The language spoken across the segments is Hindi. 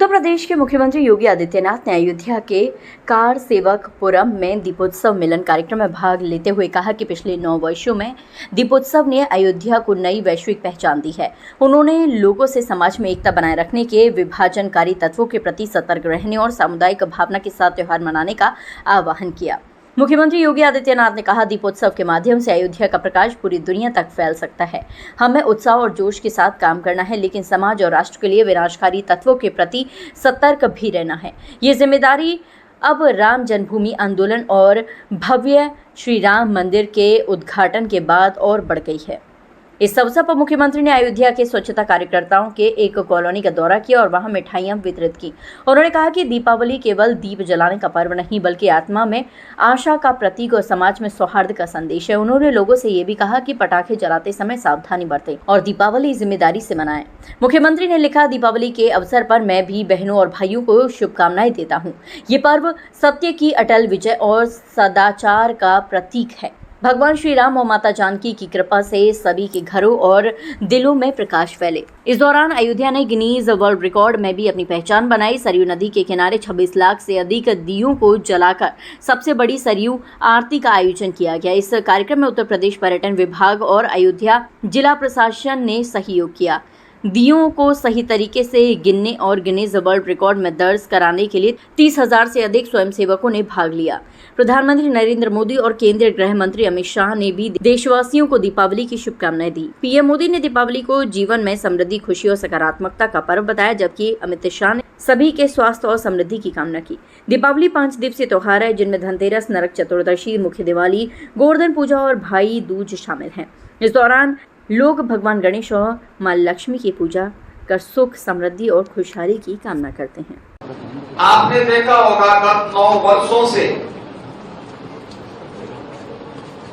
उत्तर प्रदेश के मुख्यमंत्री योगी आदित्यनाथ ने अयोध्या के कार सेवकपुरम में दीपोत्सव मिलन कार्यक्रम में भाग लेते हुए कहा कि पिछले 9 वर्षों में दीपोत्सव ने अयोध्या को नई वैश्विक पहचान दी है। उन्होंने लोगों से समाज में एकता बनाए रखने के विभाजनकारी तत्वों के प्रति सतर्क रहने और सामुदायिक भावना के साथ त्योहार मनाने का आह्वान किया। मुख्यमंत्री योगी आदित्यनाथ ने कहा, दीपोत्सव के माध्यम से अयोध्या का प्रकाश पूरी दुनिया तक फैल सकता है। हमें उत्साह और जोश के साथ काम करना है, लेकिन समाज और राष्ट्र के लिए विनाशकारी तत्वों के प्रति सतर्क भी रहना है। ये जिम्मेदारी अब राम जन्मभूमि आंदोलन और भव्य श्री राम मंदिर के उद्घाटन के बाद और बढ़ गई है। इस अवसर पर मुख्यमंत्री ने अयोध्या के स्वच्छता कार्यकर्ताओं के एक कॉलोनी का दौरा किया और वहां मिठाइयां वितरित की। उन्होंने कहा कि दीपावली केवल दीप जलाने का पर्व नहीं, बल्कि आत्मा में आशा का प्रतीक और समाज में सौहार्द का संदेश है। उन्होंने लोगों से ये भी कहा कि पटाखे जलाते समय सावधानी बरतें और दीपावली जिम्मेदारी से मनाएं। मुख्यमंत्री ने लिखा, दीपावली के अवसर पर मैं भी बहनों और भाइयों को शुभकामनाएं देता हूँ। ये पर्व सत्य की अटल विजय और सदाचार का प्रतीक है। भगवान श्री राम और माता जानकी की कृपा से सभी के घरों और दिलों में प्रकाश फैले। इस दौरान अयोध्या ने गिनीज वर्ल्ड रिकॉर्ड में भी अपनी पहचान बनाई। सरयू नदी के किनारे 26 लाख से अधिक दियों को जलाकर सबसे बड़ी सरयू आरती का आयोजन किया गया। इस कार्यक्रम में उत्तर प्रदेश पर्यटन विभाग और अयोध्या जिला प्रशासन ने सहयोग किया। दियों को सही तरीके से गिनने और गिनीज वर्ल्ड रिकॉर्ड में दर्ज कराने के लिए 30,000 से अधिक स्वयंसेवकों ने भाग लिया। प्रधानमंत्री नरेंद्र मोदी और केंद्रीय गृह मंत्री अमित शाह ने भी देशवासियों को दीपावली की शुभकामनाएं दी। पीएम मोदी ने दीपावली को जीवन में समृद्धि, खुशी और सकारात्मकता का पर्व बताया, जबकि अमित शाह ने सभी के स्वास्थ्य और समृद्धि की कामना की। दीपावली 5 दिवसीय त्योहार है, जिनमें धनतेरस, नरक चतुर्दशी, मुख्य दिवाली, गोवर्धन पूजा और भाई दूज शामिल हैं। इस दौरान लोग भगवान गणेश और मां लक्ष्मी की पूजा कर सुख, समृद्धि और खुशहाली की कामना करते हैं। आपने देखा होगा गत 9 वर्षों से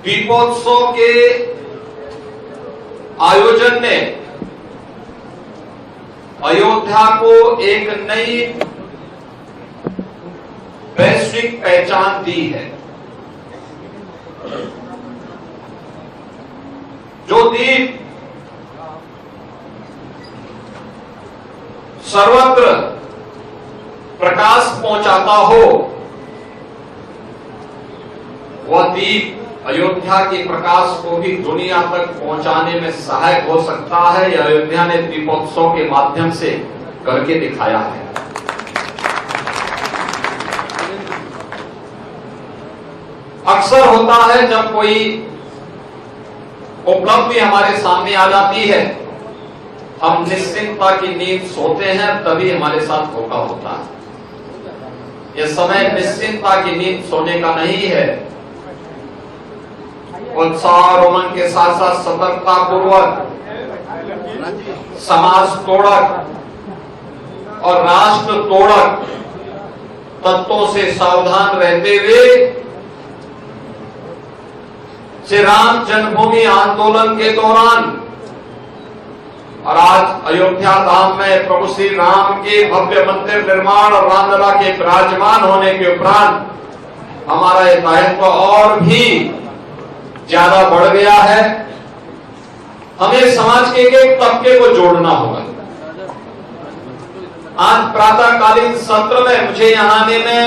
दीपोत्सव के आयोजन ने अयोध्या को एक नई वैश्विक पहचान दी है। जो दीप सर्वत्र प्रकाश पहुंचाता हो, वह दीप अयोध्या के प्रकाश को भी दुनिया तक पहुंचाने में सहायक हो सकता है। यह अयोध्या ने दीपोत्सव के माध्यम से करके दिखाया है। अक्सर होता है जब कोई उपलब्धि हमारे सामने आ जाती है, हम निश्चिंतता की नींद सोते हैं, तभी हमारे साथ धोखा होता है। यह समय निश्चिंतता की नींद सोने का नहीं है। उत्साह और उमंग के साथ साथ सतर्कता पूर्वक समाज तोड़क और राष्ट्र तोड़क तत्वों से सावधान रहते हुए श्री राम जन्मभूमि आंदोलन के दौरान और आज अयोध्या धाम में प्रभु श्री राम के भव्य मंदिर निर्माण और रामलला के विराजमान होने के उपरांत हमारा यह दायित्व और भी ज्यादा बढ़ गया है। हमें समाज के एक तबके को जोड़ना होगा। आज प्रातःकालीन सत्र में मुझे यहां आने में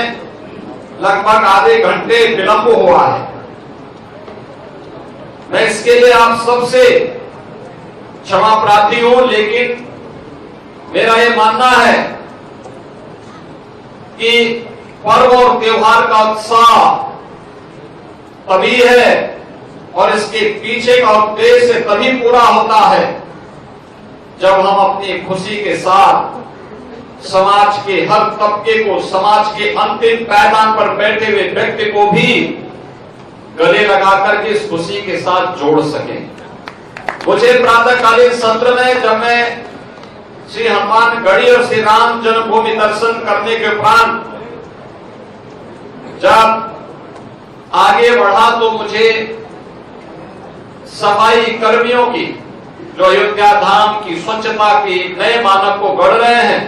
लगभग आधे घंटे विलंब हुआ है। मैं इसके लिए आप सबसे क्षमा प्रार्थी हूं, लेकिन मेरा यह मानना है कि पर्व और त्योहार का उत्साह तभी है और इसके पीछे का उद्देश्य तभी पूरा होता है जब हम अपनी खुशी के साथ समाज के हर तबके को, समाज के अंतिम पायदान पर बैठे हुए व्यक्ति को भी गले लगाकर के इस खुशी के साथ जोड़ सके। मुझे प्रातःकालीन सत्र में जब मैं श्री हनुमान गढ़ी और श्री राम जन्मभूमि दर्शन करने के उपरांत जब आगे बढ़ा तो मुझे सफाई कर्मियों की, जो अयोध्या धाम की स्वच्छता के नए मानक को गढ़ रहे हैं,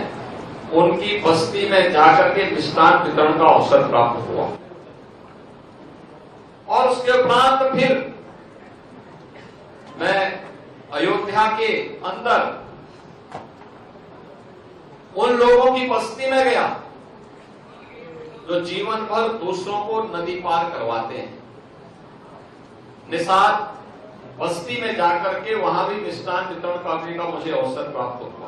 उनकी बस्ती में जाकर के मिष्ठान वितरण का अवसर प्राप्त हुआ और उसके उपरांत फिर मैं अयोध्या के अंदर उन लोगों की बस्ती में गया जो जीवन भर दूसरों को नदी पार करवाते हैं। निषाद बस्ती में जाकर के वहां भी मिष्ठान वितरण करने का मुझे अवसर प्राप्त हुआ।